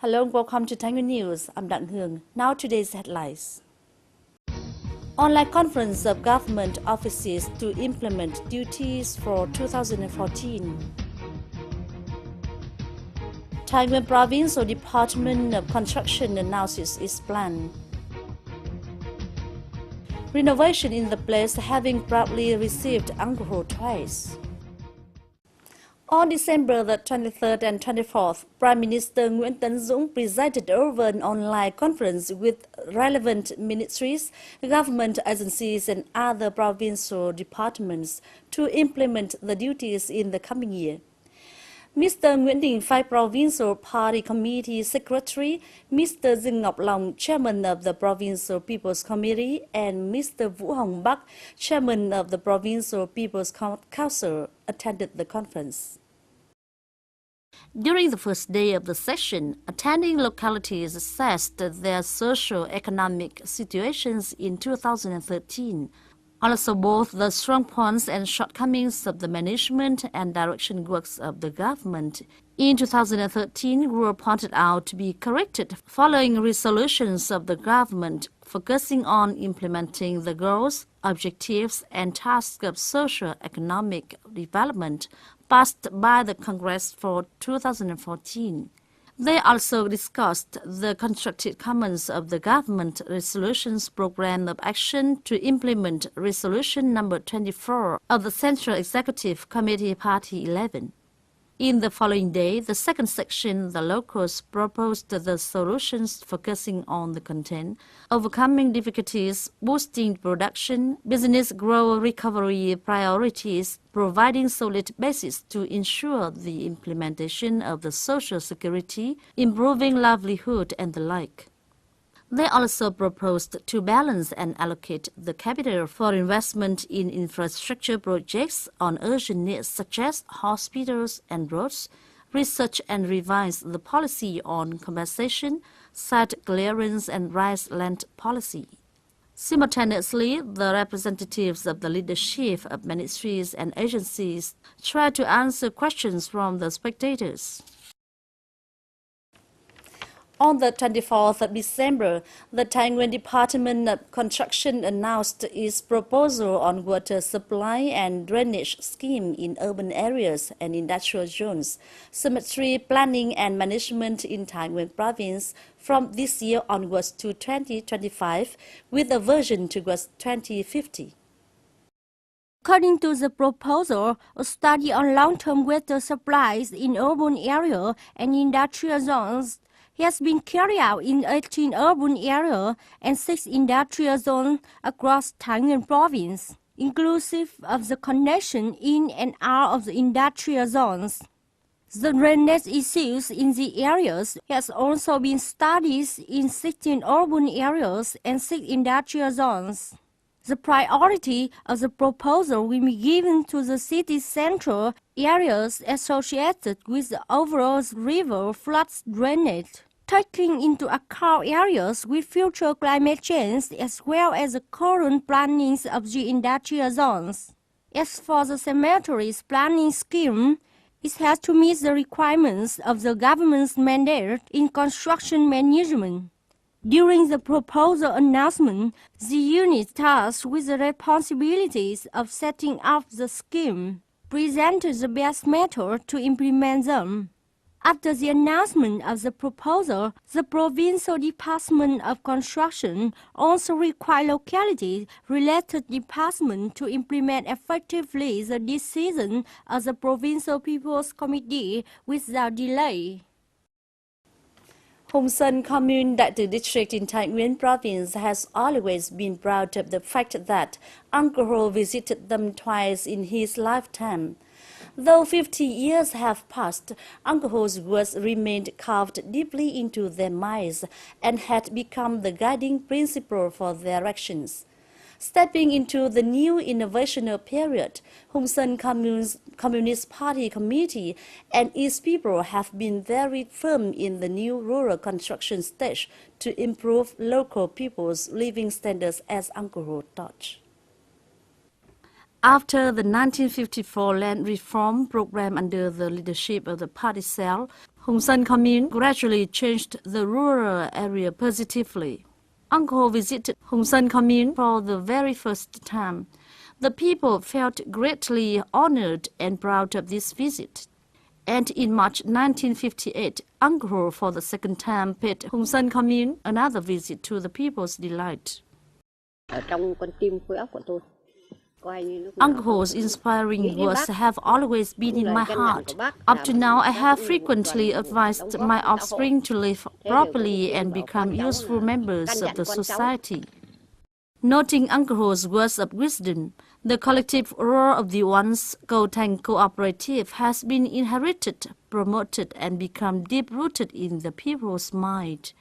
Hello and welcome to Nguyen News. I'm Nguyen. Now today's headlines. Online conference of government offices to implement duties for 2014. Nguyen Provincial Department of Construction announces its plan. Renovation in the place having proudly received alcohol twice. On December the 23rd and 24th, Prime Minister Nguyen presided over an online conference with relevant ministries, government agencies and other provincial departments to implement the duties in the coming year. Mr. Nguyen, Five Provincial Party Committee Secretary, Mr. Dinh Ngọc Long, Chairman of the Provincial People's Committee, and Mr. Vũ Hồng Bắc, Chairman of the Provincial People's Council, attended the conference. During the first day of the session, attending localities assessed their socio-economic situations in 2013. Also, both the strong points and shortcomings of the management and direction works of the government in 2013 were pointed out to be corrected following resolutions of the government focusing on implementing the goals, objectives, and tasks of socio-economic development passed by the Congress for 2014. They also discussed the constructive comments of the government resolutions program of action to implement resolution number 24 of the Central Executive Committee Party 11. In the following day, the second section, the locals proposed the solutions focusing on the content, overcoming difficulties, boosting production, business growth recovery priorities, providing solid basis to ensure the implementation of the social security, improving livelihood and the like. They also proposed to balance and allocate the capital for investment in infrastructure projects on urgent needs such as hospitals and roads, research and revise the policy on compensation, site clearance and rice land policy. Simultaneously, the representatives of the leadership of ministries and agencies tried to answer questions from the spectators. On the 24th of December, the Nguyen Department of Construction announced its proposal on water supply and drainage scheme in urban areas and industrial zones, cemetery planning and management in Nguyen Province from this year onwards to 2025, with a version towards 2050. According to the proposal, a study on long-term water supplies in urban areas and industrial zones has been carried out in 18 urban areas and 6 industrial zones across Nguyen Province, inclusive of the connection in and out of the industrial zones. The drainage issues in the areas has also been studied in 16 urban areas and 6 industrial zones. The priority of the proposal will be given to the city's central areas associated with the overall river flood drainage, taking into account areas with future climate change as well as the current plannings of the industrial zones. As for the cemetery's planning scheme, it has to meet the requirements of the government's mandate in construction management. During the proposal announcement, the unit tasked with the responsibilities of setting up the scheme presented the best method to implement them. After the announcement of the proposal, the Provincial Department of Construction also required locality-related departments to implement effectively the decision of the Provincial People's Committee without delay. Hồng Sơn Commune, Đại Từ District in Nguyen Province, has always been proud of the fact that Uncle Ho visited them twice in his lifetime. Though 50 years have passed, Uncle Ho's words remained carved deeply into their minds and had become the guiding principle for their actions. Stepping into the new innovational period, Hồng Sơn Communist Party Committee and its people have been very firm in the new rural construction stage to improve local people's living standards, as Uncle Ho taught. After the 1954 land reform program under the leadership of the party cell, Hung San commune gradually changed the rural area positively. Uncle visited Hung San commune for the very first time. The people felt greatly honored and proud of this visit. And in March 1958, Uncle for the second time paid Hung San commune another visit to the people's delight. Uncle's inspiring words have always been in my heart. Up to now, I have frequently advised my offspring to live properly and become useful members of the society. Noting Uncle's words of wisdom, the collective role of the once Go-Tang cooperative has been inherited, promoted, and become deep-rooted in the people's mind.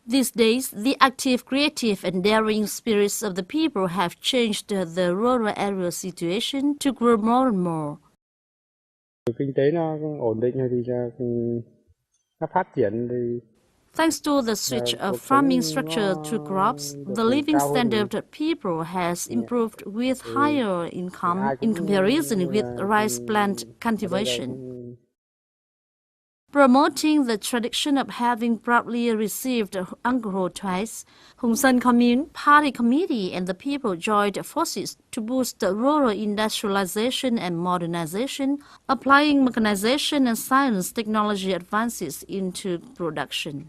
These days, the active, creative, and daring spirits of the people have changed the rural area situation to grow more and more. Kinh tế nó ổn định thì nó phát triển thì Thanks to the switch of farming structure to crops, the living standard of people has improved with higher income in comparison with rice plant cultivation. Promoting the tradition of having proudly received Uncle twice, Hung San Commune Party Committee and the people joined forces to boost rural industrialization and modernization, applying mechanization and science technology advances into production.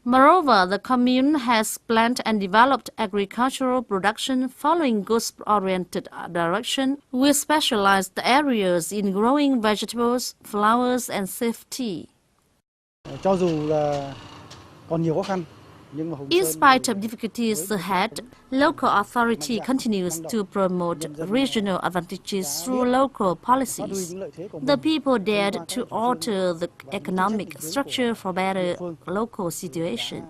Moreover, the commune has planned and developed agricultural production following goods-oriented direction with specialized areas in growing vegetables, flowers, and safety. In spite of difficulties ahead, local authority continues to promote regional advantages through local policies. The people dared to alter the economic structure for better local situation.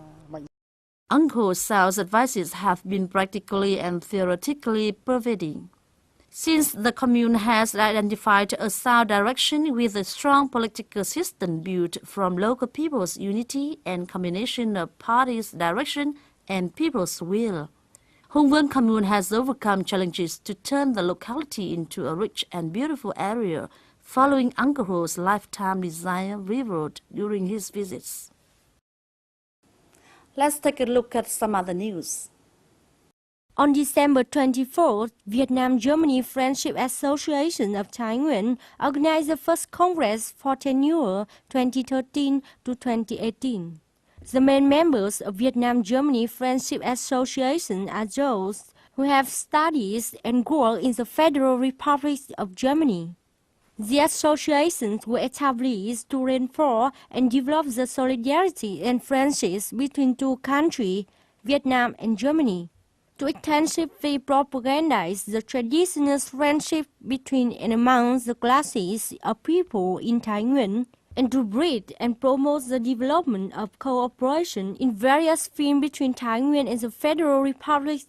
Uncle Sal's advices have been practically and theoretically pervading. Since the commune has identified a sound direction with a strong political system built from local people's unity and combination of parties' direction and people's will, Nguyen commune has overcome challenges to turn the locality into a rich and beautiful area, following Uncle's lifetime desire revealed during his visits. Let's take a look at some other news. On December 24th, Vietnam-Germany Friendship Association of Nguyen organized the first Congress for tenure 2013 to 2018. The main members of Vietnam-Germany Friendship Association are those who have studied and worked in the Federal Republic of Germany. The associations were established to reinforce and develop the solidarity and friendships between two countries, Vietnam and Germany, to extensively propagandize the traditional friendship between and among the classes of people in Nguyen, and to breed and promote the development of cooperation in various fields between Nguyen and the Federal Republic.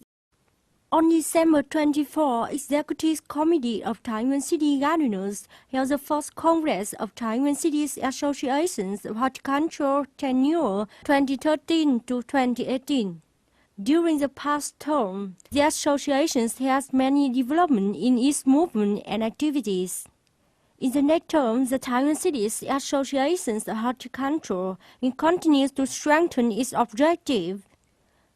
On December 24, Executive Committee of Nguyen City Gardeners held the first Congress of Nguyen Cities Associations of Horticulture tenure 2013 to 2018. During the past term, the association has many developments in its movement and activities. In the next term, the Nguyen Cities Association of Horticulture will continue to strengthen its objective.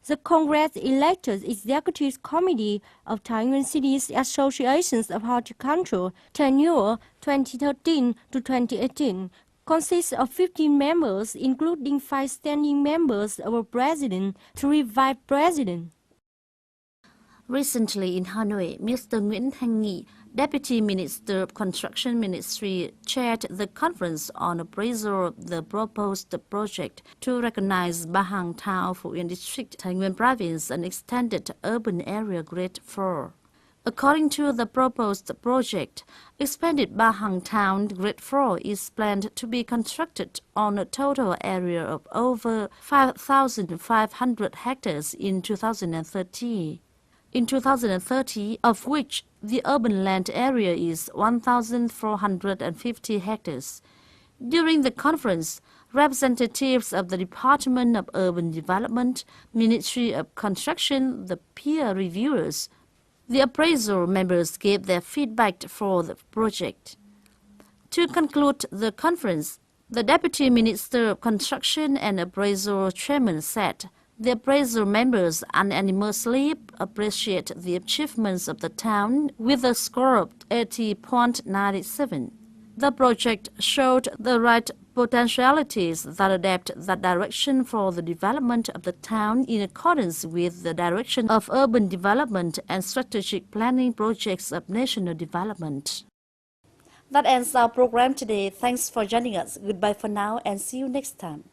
The Congress elected Executive Committee of Nguyen Cities Associations of Horticulture tenure 2013 to 2018. Consists of 15 members, including 5 standing members of a president, 3 vice presidents. Recently in Hanoi, Mr. Nguyen, Deputy Minister of Construction Ministry, chaired the conference on appraisal of the proposed project to recognize Ba Hang Town Phu Yên District, Nguyen Province, an extended urban area Grade 4. According to the proposed project, expanded Ba Hang Town Grade 4 is planned to be constructed on a total area of over 5,500 hectares in 2030. In 2030, of which the urban land area is 1,450 hectares. During the conference, representatives of the Department of Urban Development, Ministry of Construction, the peer reviewers, the appraisal members gave their feedback for the project. To conclude the conference, The Deputy Minister of Construction and Appraisal Chairman said the appraisal members unanimously appreciate the achievements of the town with a score of 80.97. The project showed the right potentialities that adapt the direction for the development of the town in accordance with the direction of urban development and strategic planning projects of national development. That ends our program today. Thanks for joining us. Goodbye for now and see you next time.